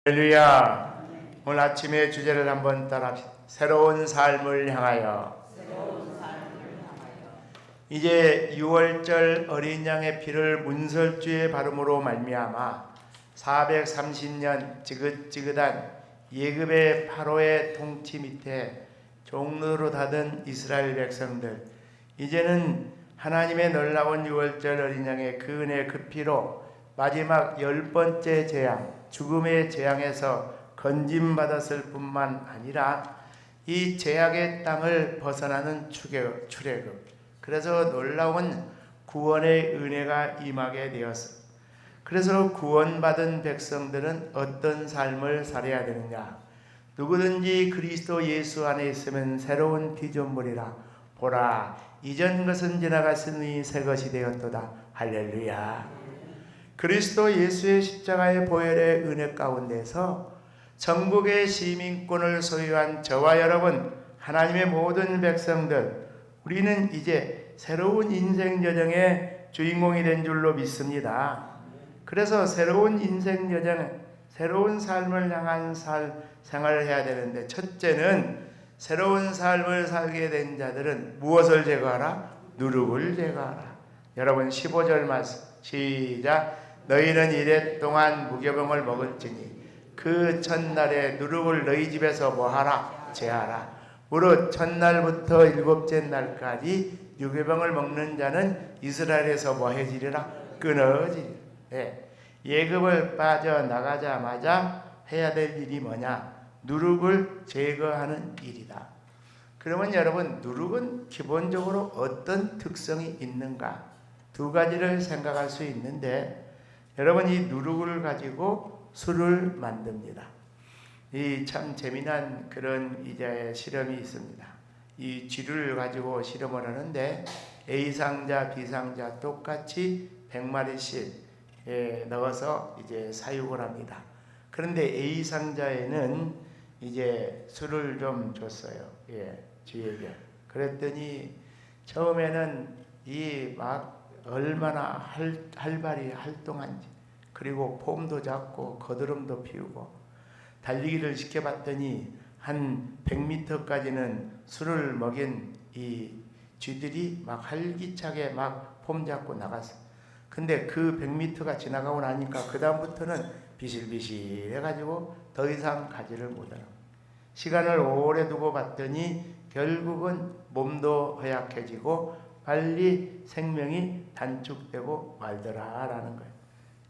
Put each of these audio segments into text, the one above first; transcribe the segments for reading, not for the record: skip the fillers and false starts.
할렐루야. 오늘 아침의 주제를 한번 따라합시다. 새로운 삶을 향하여. 이제 6월절 어린 양의 피를 문설주의 바름으로 말미암아 430년 지긋지긋한 예굽의 파로의 통치 밑에 종로로 닫은 이스라엘 백성들, 이제는 하나님의 놀라운 6월절 어린 양의 그 은혜 그 피로 마지막 10번째 재앙, 죽음의 재앙에서 건짐받았을 뿐만 아니라 이 죄악의 땅을 벗어나는 출애굽, 그래서 놀라운 구원의 은혜가 임하게 되었어. 그래서 구원받은 백성들은 어떤 삶을 살아야 되느냐? 누구든지 그리스도 예수 안에 있으면 새로운 피조물이라. 보라, 이전 것은 지나갔으니 새 것이 되었도다. 할렐루야. 그리스도 예수의 십자가의 보혈의 은혜 가운데서 전국의 시민권을 소유한 저와 여러분, 하나님의 모든 백성들, 우리는 이제 새로운 인생 여정의 주인공이 된 줄로 믿습니다. 그래서 새로운 인생 여정, 새로운 삶을 향한 생활을 해야 되는데, 첫째는 새로운 삶을 살게 된 자들은 무엇을 제거하라? 누룩을 제거하라. 여러분 15절 말씀 시작. 너희는 이랫동안 무교병을 먹을지니 그 첫날에 누룩을 너희 집에서 뭐하라? 제하라. 무릇 첫날부터 일곱째 날까지 유교병을 먹는 자는 이스라엘에서 뭐해지리라? 끊어지리라. 예굽을 빠져나가자마자 해야 될 일이 뭐냐? 누룩을 제거하는 일이다. 그러면 여러분, 누룩은 기본적으로 어떤 특성이 있는가? 두 가지를 생각할 수 있는데, 여러분, 이 누룩을 가지고 술을 만듭니다. 이 참 재미난 그런 이제 실험이 있습니다. 이 쥐를 가지고 실험을 하는데 A상자, B상자 똑같이 100마리씩 넣어서 이제 사육을 합니다. 그런데 A상자에는 이제 술을 좀 줬어요. 쥐에게. 그랬더니 처음에는 이 막 얼마나 활발히 활동한지, 그리고 폼도 잡고 거드름도 피우고 달리기를 시켜봤더니 한 100m까지는 술을 먹인 이 쥐들이 막 활기차게 막 폼 잡고 나갔어. 근데 그 100m가 지나가고 나니까 그 다음부터는 비실비실 해가지고 더 이상 가지를 못하는, 시간을 오래 두고 봤더니 결국은 몸도 허약해지고 빨리 생명이 단축되고 말더라라는 거예요.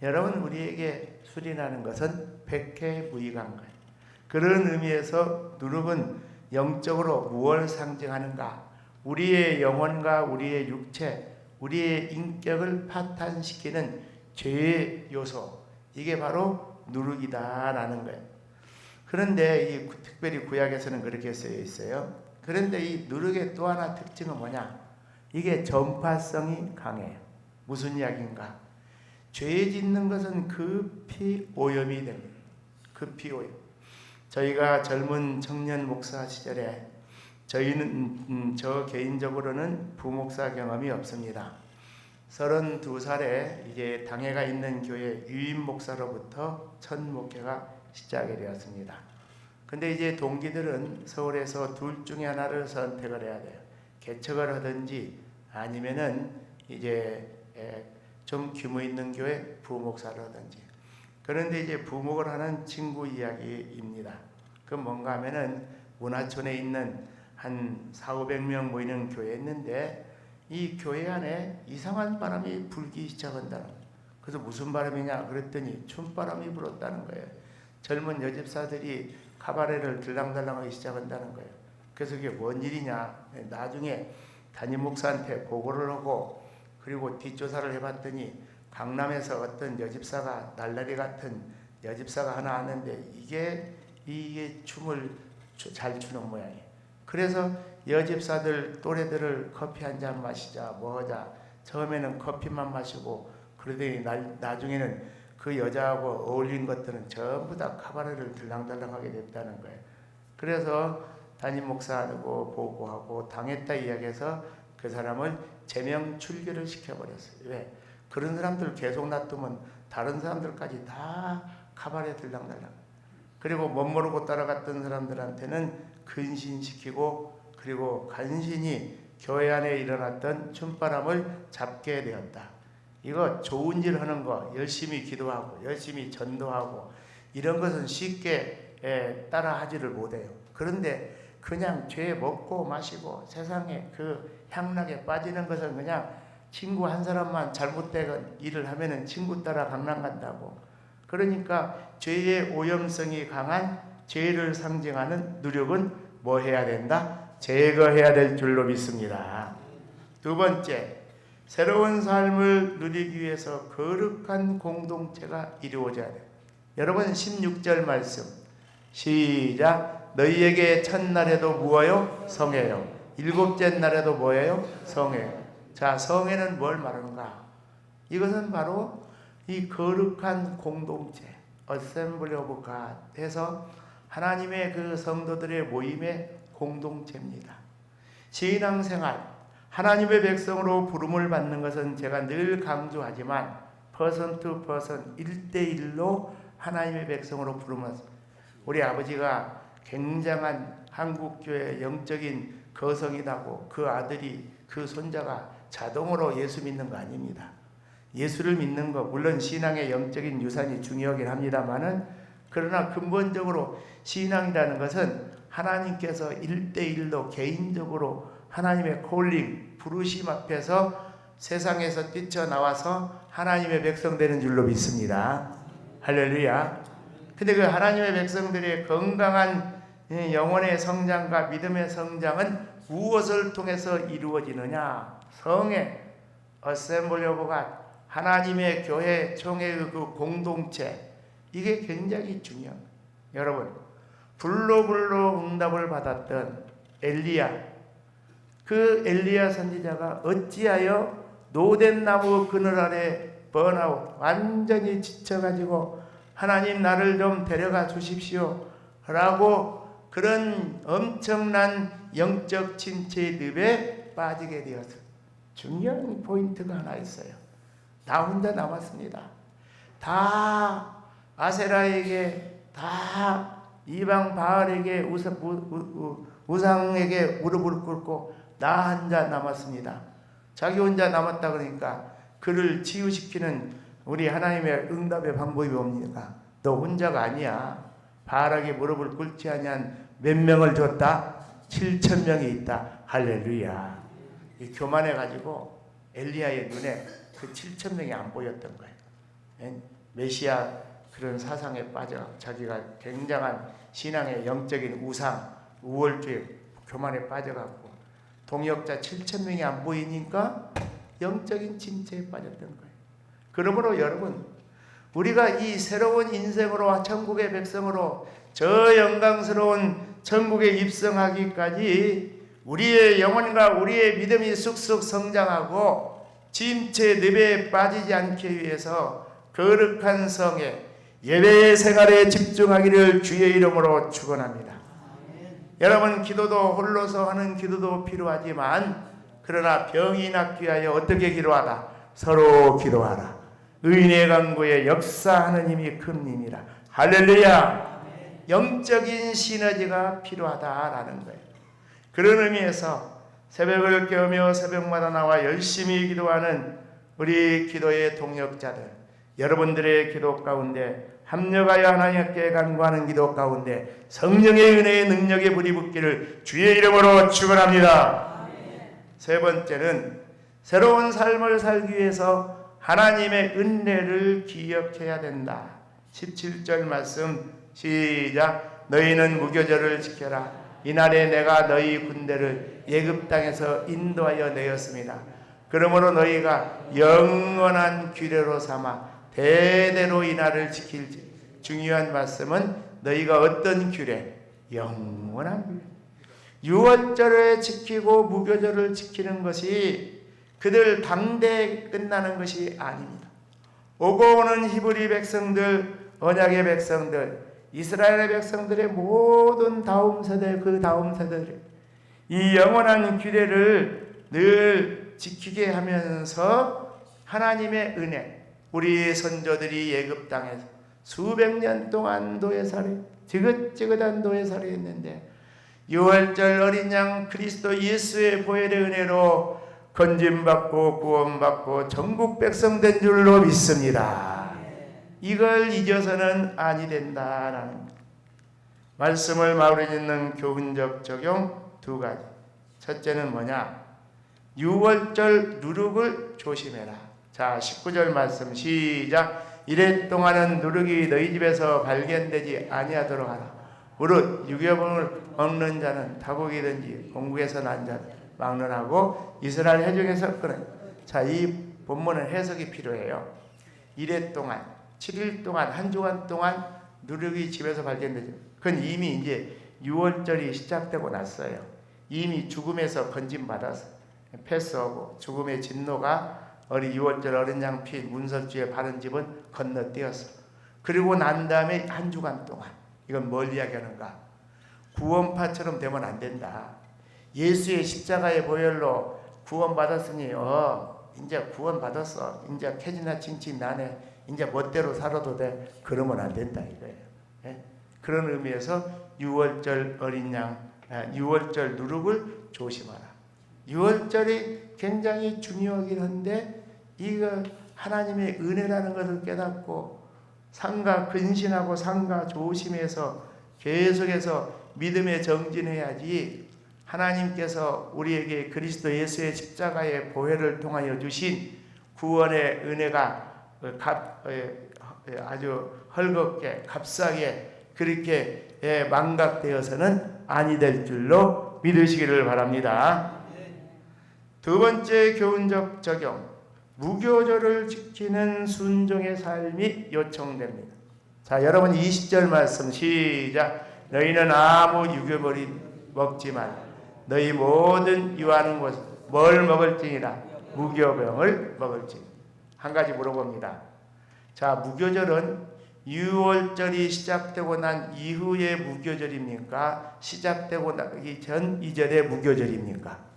여러분, 우리에게 술이라는 것은 백해무익한 거예요. 그런 의미에서 누룩은 영적으로 무엇을 상징하는가? 우리의 영혼과 우리의 육체, 우리의 인격을 파탄시키는 죄의 요소, 이게 바로 누룩이다라는 거예요. 그런데 특별히 구약에서는 그렇게 쓰여 있어요. 그런데 이 누룩의 또 하나 특징은 뭐냐? 이게 전파성이 강해요. 무슨 이야기인가? 죄 짓는 것은 급히 오염이 됩니다. 급히 오염. 저희가 젊은 청년 목사 시절에 저희는 저 개인적으로는 부목사 경험이 없습니다. 32살에 이제 당회가 있는 교회 유임 목사로부터 첫 목회가 시작이 되었습니다. 근데 이제 동기들은 서울에서 둘 중에 하나를 선택을 해야 돼요. 개척을 하든지 아니면은 이제 좀 규모 있는 교회 부목사를 하든지. 그런데 이제 부목을 하는 친구 이야기입니다. 그 뭔가 하면은 문화촌에 있는 한 400~500명 모이는 교회였는데 이 교회 안에 이상한 바람이 불기 시작한다는 거예요. 그래서 무슨 바람이냐 그랬더니 춤바람이 불었다는 거예요. 젊은 여집사들이 카바레를 들랑달랑하기 시작한다는 거예요. 그래서 그게 뭔 일이냐, 나중에 담임 목사한테 보고를 하고, 그리고 뒷조사를 해봤더니 강남에서 어떤 여집사가, 날라리 같은 여집사가 하나 왔는데 이게 춤을 잘 추는 모양이에요. 그래서 여집사들 또래들을 커피 한 잔 마시자 뭐 하자, 처음에는 커피만 마시고 그러더니 나중에는 그 여자하고 어울린 것들은 전부 다 카바레를 들랑달랑하게 됐다는 거예요. 그래서 담임 목사하고 보고하고 당했다 이야기해서 그 사람을 제명 출교를 시켜버렸어요. 왜? 그런 사람들 계속 놔두면 다른 사람들까지 다 카바레 들랑달랑. 그리고 못 모르고 따라갔던 사람들한테는 근신시키고 그리고 간신히 교회 안에 일어났던 춤바람을 잡게 되었다. 이거 좋은 일 하는 거 열심히 기도하고 열심히 전도하고 이런 것은 쉽게 따라하지를 못해요. 그런데 그냥 죄 먹고 마시고 세상에 그 향락에 빠지는 것은 그냥 친구 한 사람만 잘못된 일을 하면은 친구 따라 강남 간다고. 그러니까 죄의 오염성이 강한 죄를 상징하는 누룩은 뭐 해야 된다? 제거해야 될 줄로 믿습니다. 두 번째, 새로운 삶을 누리기 위해서 거룩한 공동체가 이루어져야 돼요. 여러분 16절 말씀 시작. 너희에게 첫날에도 무엇요? 성회요. 일곱째 날에도 뭐예요? 성회. 자, 성회는 뭘 말하는가? 이것은 바로 이 거룩한 공동체 Assembly of God 해서 하나님의 그 성도들의 모임의 공동체입니다. 신앙생활 하나님의 백성으로 부름을 받는 것은 제가 늘 강조하지만 person to person 1대1로 하나님의 백성으로 부름을 우리 아버지가 굉장한 한국교회 영적인 거성이 나고 그 아들이 그 손자가 자동으로 예수 믿는 거 아닙니다. 예수를 믿는 거 물론 신앙의 영적인 유산이 중요하긴 합니다만은 그러나 근본적으로 신앙이라는 것은 하나님께서 1대1로 개인적으로 하나님의 콜링 부르심 앞에서 세상에서 뛰쳐나와서 하나님의 백성 되는 줄로 믿습니다. 할렐루야. 근데 그 하나님의 백성들의 건강한 영혼의 성장과 믿음의 성장은 무엇을 통해서 이루어지느냐? 성회, 어셈블리 오브 갓, 하나님의 교회 총회의 그 공동체, 이게 굉장히 중요합니다. 여러분, 불로 응답을 받았던 엘리야, 그 엘리야 선지자가 어찌하여 노된 나무 그늘 아래 번아웃 완전히 지쳐가지고 하나님 나를 좀 데려가 주십시오 라고 그런 엄청난 영적 침체의 늪에 빠지게 되었어요. 중요한 포인트가 하나 있어요. 나 혼자 남았습니다. 다 아세라에게, 다 이방 바알에게, 우상에게 무릎을 꿇고 나 혼자 남았습니다. 자기 혼자 남았다 그러니까 그를 치유시키는 우리 하나님의 응답의 방법이 뭡니까? 너 혼자가 아니야. 바알에게 무릎을 꿇지 아니한 몇 명을 줬다? 7,000명이 있다. 할렐루야. 이 교만해가지고 엘리야의 눈에 그 7,000명이 안 보였던 거예요. 메시아 그런 사상에 빠져 자기가 굉장한 신앙의 영적인 우상, 우월주의 교만에 빠져갖고 동역자 7,000명이 안 보이니까 영적인 침체에 빠졌던 거예요. 그러므로 여러분, 우리가 이 새로운 인생으로 천국의 백성으로 저 영광스러운 천국에 입성하기까지 우리의 영혼과 우리의 믿음이 쑥쑥 성장하고 침체 늪에 빠지지 않기 위해서 거룩한 성에 예배 생활에 집중하기를 주의 이름으로 축원합니다. 여러분, 기도도 홀로서 하는 기도도 필요하지만 그러나 병이 낫기 위하여 어떻게 기도하라? 서로 기도하라. 의인의 강구에 역사하는 힘이 큰 힘이라. 할렐루야. 영적인 시너지가 필요하다라는 거예요. 그런 의미에서 새벽을 깨우며 새벽마다 나와 열심히 기도하는 우리 기도의 동역자들, 여러분들의 기도 가운데 합력하여 하나님께 간구하는 기도 가운데 성령의 은혜의 능력의 불이 붙기를 주의 이름으로 축원합니다. 세 번째는 새로운 삶을 살기 위해서 하나님의 은혜를 기억해야 된다. 17절 말씀 시작. 너희는 무교절을 지켜라. 이날에 내가 너희 군대를 애굽 땅에서 인도하여 내었습니다. 그러므로 너희가 영원한 규례로 삼아 대대로 이날을 지킬지. 중요한 말씀은 너희가 어떤 규례? 영원한 규례. 유월절을 지키고 무교절을 지키는 것이 그들 당대에 끝나는 것이 아닙니다. 오고 오는 히브리 백성들, 언약의 백성들, 이스라엘의 백성들의 모든 다음 세대, 그 다음 세대들, 이 영원한 규례를 늘 지키게 하면서 하나님의 은혜, 우리 선조들이 애굽 땅에서 수백 년 동안 노예살이, 지긋지긋한 노예살이 했는데 6월절 어린 양 그리스도 예수의 보혈의 은혜로 건짐받고 구원받고 전국 백성 된 줄로 믿습니다. 이걸 잊어서는 아니 된다라는 말씀을 마무리 짓는 교훈적 적용 두 가지. 첫째는 뭐냐? 6월절 누룩을 조심해라. 자, 19절 말씀 시작. 이래 동안은 누룩이 너희 집에서 발견되지 아니하도록 하라. 무릇 유교본을 먹는 자는 타국이든지 공국에서 난 자는 막론하고 이스라엘 회중에서 끊어. 자, 이 본문은 해석이 필요해요. 이래 동안 7일 동안 한 주간 동안 누룩이 집에서 발견되죠. 그건 이미 이제 6월절이 시작되고 났어요. 이미 죽음에서 건짐받아서 패스하고 죽음의 진노가 어린 6월절 어린 양 피 문설주에 바른 집은 건너뛰었어. 그리고 난 다음에 한 주간 동안, 이건 뭘 이야기하는가? 구원파처럼 되면 안 된다. 예수의 십자가의 보혈로 구원받았으니 이제 구원받았어. 이제 캐지나 칭칭 나네. 이제 멋대로 살아도 돼. 그러면 안 된다 이거예요. 예? 그런 의미에서 6월절 어린 양, 6월절 누룩을 조심하라. 6월절이 굉장히 중요하긴 한데 이거 하나님의 은혜라는 것을 깨닫고 상가 근신하고 상가 조심해서 계속해서 믿음에 정진해야지. 하나님께서 우리에게 그리스도 예수의 십자가의 보혈을 통하여 주신 구원의 은혜가 아주 헐겁게 값싸게 그렇게 망각되어서는 아니 될 줄로 믿으시기를 바랍니다. 두 번째 교훈적 적용, 무교절을 지키는 순종의 삶이 요청됩니다. 자, 여러분 20절 말씀 시작. 너희는 아무 유교벌이 먹지 말라. 너희 모든 유하는 것은 뭘 먹을지니라. 무교병을 먹을지. 한 가지 물어봅니다. 자, 무교절은 6월절이 시작되고 난 이후의 무교절입니까? 시작되고 나기 전 이전의 무교절입니까?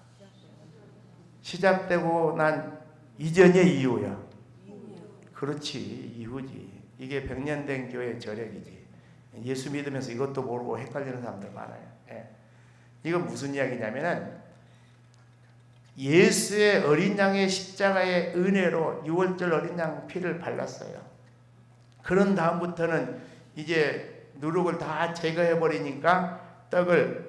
시작되고 난 이전의 이후야. 그렇지, 이후지. 이게 100년 된 교회 절약이지. 예수 믿으면서 이것도 모르고 헷갈리는 사람들 많아요. 예. 이건 무슨 이야기냐면은 예수의 어린 양의 십자가의 은혜로 6월절 어린 양 피를 발랐어요. 그런 다음부터는 이제 누룩을 다 제거해 버리니까 떡을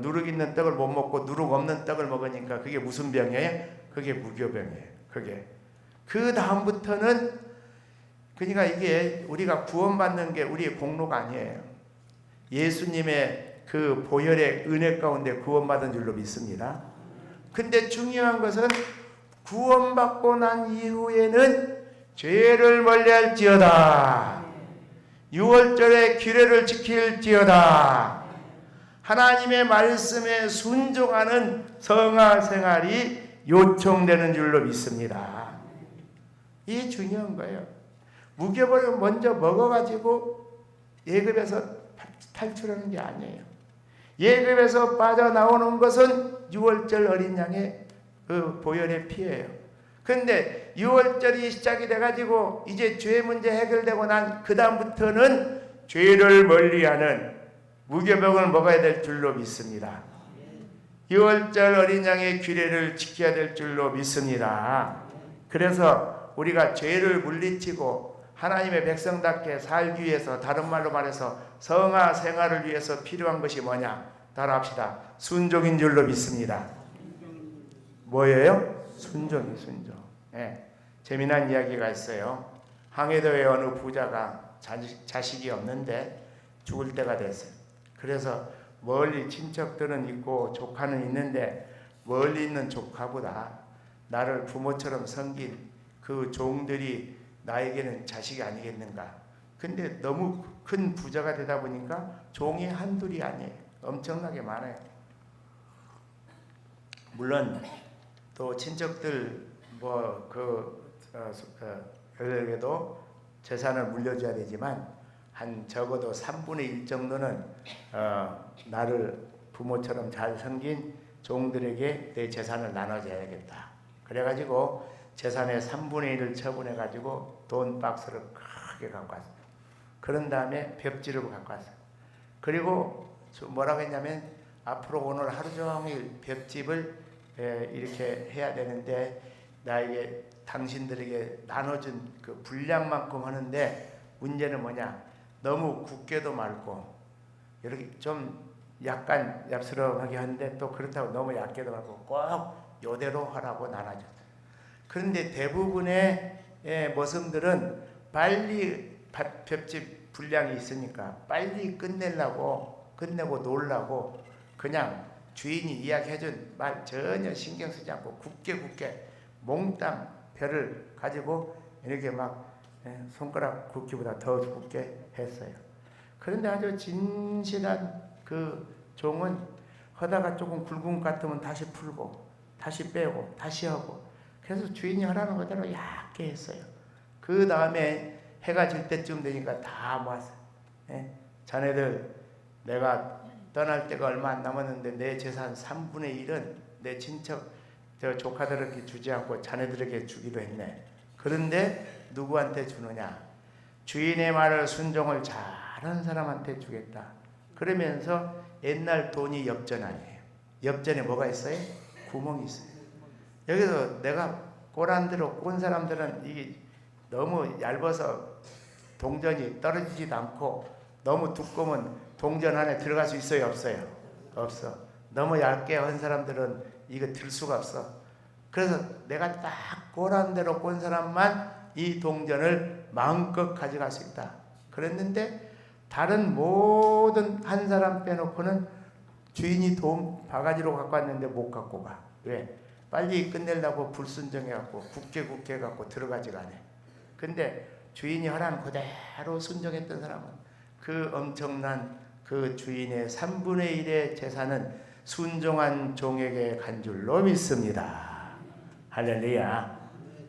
누룩 있는 떡을 못 먹고 누룩 없는 떡을 먹으니까 그게 무슨 병이에요? 그게 무교병이에요. 그게 그 다음부터는 그러니까 이게 우리가 구원받는 게 우리의 공로가 아니에요. 예수님의 그 보혈의 은혜 가운데 구원받은 줄로 믿습니다. 근데 중요한 것은 구원받고 난 이후에는 죄를 멀리할지어다. 6월절의 규례를 지킬지어다. 하나님의 말씀에 순종하는 성화 생활이 요청되는 줄로 믿습니다. 이게 중요한 거예요. 무교벌을 먼저 먹어가지고 예급에서 탈출하는 게 아니에요. 예급에서 빠져나오는 것은 6월절 어린 양의 그 보혈의 피예요. 근데 6월절이 시작이 돼가지고 이제 죄 문제 해결되고 난 그 다음부터는 죄를 멀리하는 무교병을 먹어야 될 줄로 믿습니다. 6월절 어린 양의 규례를 지켜야 될 줄로 믿습니다. 그래서 우리가 죄를 물리치고 하나님의 백성답게 살기 위해서, 다른 말로 말해서 성화 생활을 위해서 필요한 것이 뭐냐? 따라합시다. 순종인 줄로 믿습니다. 뭐예요? 순종이 순종. 예. 재미난 이야기가 있어요. 항해도에 어느 부자가 자식이 없는데 죽을 때가 됐어요. 그래서 멀리 친척들은 있고 조카는 있는데 멀리 있는 조카보다 나를 부모처럼 섬긴 그 종들이 나에게는 자식이 아니겠는가. 근데 너무 큰 부자가 되다 보니까 종이 한둘이 아니에요. 엄청나게 많아요. 물론 또 친척들 그에게도 재산을 물려줘야 되지만 한 적어도 3분의 1 정도는 나를 부모처럼 잘 섬긴 종들에게 내 재산을 나눠줘야겠다. 그래가지고 재산의 3분의 1을 처분해가지고 돈 박스를 크게 갖고 왔어요. 그런 다음에 벽지를 갖고 왔어요. 그리고 뭐라고 했냐면 앞으로 오늘 하루 종일 벽집을 이렇게 해야 되는데 나에게 당신들에게 나눠준 그 분량만큼 하는데 문제는 뭐냐, 너무 굳게도 말고 이렇게 좀 약간 얍스름하게 하는데 또 그렇다고 너무 얇게도 말고 꼭 요대로 하라고 나눠줬어요. 그런데 대부분의 모습들은 빨리 벽집 분량이 있으니까 빨리 끝내고 놀라고 그냥 주인이 이야기해준 말 전혀 신경 쓰지 않고 굳게 몽땅 벼를 가지고 이렇게 막 손가락 굵기보다 더 굵게 했어요. 그런데 아주 진실한 그 종은 하다가 조금 굵은 것 같으면 다시 풀고 다시 빼고 다시 하고, 그래서 주인이 하라는 그대로 얇게 했어요. 그 다음에 해가 질 때쯤 되니까 다 모았어요. 자네들 내가 떠날 때가 얼마 안 남았는데 내 재산 3분의 1은 내 친척 저 조카들에게 주지 않고 자네들에게 주기로 했네. 그런데 누구한테 주느냐? 주인의 말을 순종을 잘하는 사람한테 주겠다. 그러면서 옛날 돈이 엽전 아니에요. 엽전에 뭐가 있어요? 구멍이 있어요. 여기서 내가 꼬란 대로 꼰 사람들은 이게 너무 얇아서 동전이 떨어지지도 않고 너무 두꺼우면 동전 안에 들어갈 수 있어요? 없어요? 없어. 너무 얇게 한 사람들은 이거 들 수가 없어. 그래서 내가 딱 꼬란 대로 꼰 사람만 이 동전을 마음껏 가져갈 수 있다. 그랬는데 다른 모든 한 사람 빼놓고는 주인이 돈 바가지로 갖고 왔는데 못 갖고 가. 왜? 빨리 끝내려고 불순종해갖고 굳게 갖고 들어가지가 않아. 근데 주인이 하라는 그대로 순종했던 사람은 그 엄청난 그 주인의 3분의 1의 재산은 순종한 종에게 간 줄로 믿습니다. 할렐루야.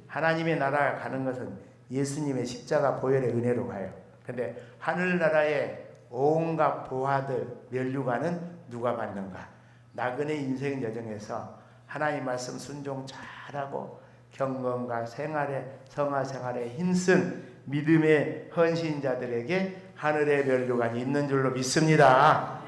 하나님의 나라가 가는 것은 예수님의 십자가 보혈의 은혜로 가요. 근데 하늘나라의 온갖 보화들 면류관은 누가 받는가? 나그네 인생 여정에서 하나님 말씀 순종 잘하고 경건과 생활에 성화 생활에 힘쓴 믿음의 헌신자들에게 하늘의 면류관이 있는 줄로 믿습니다.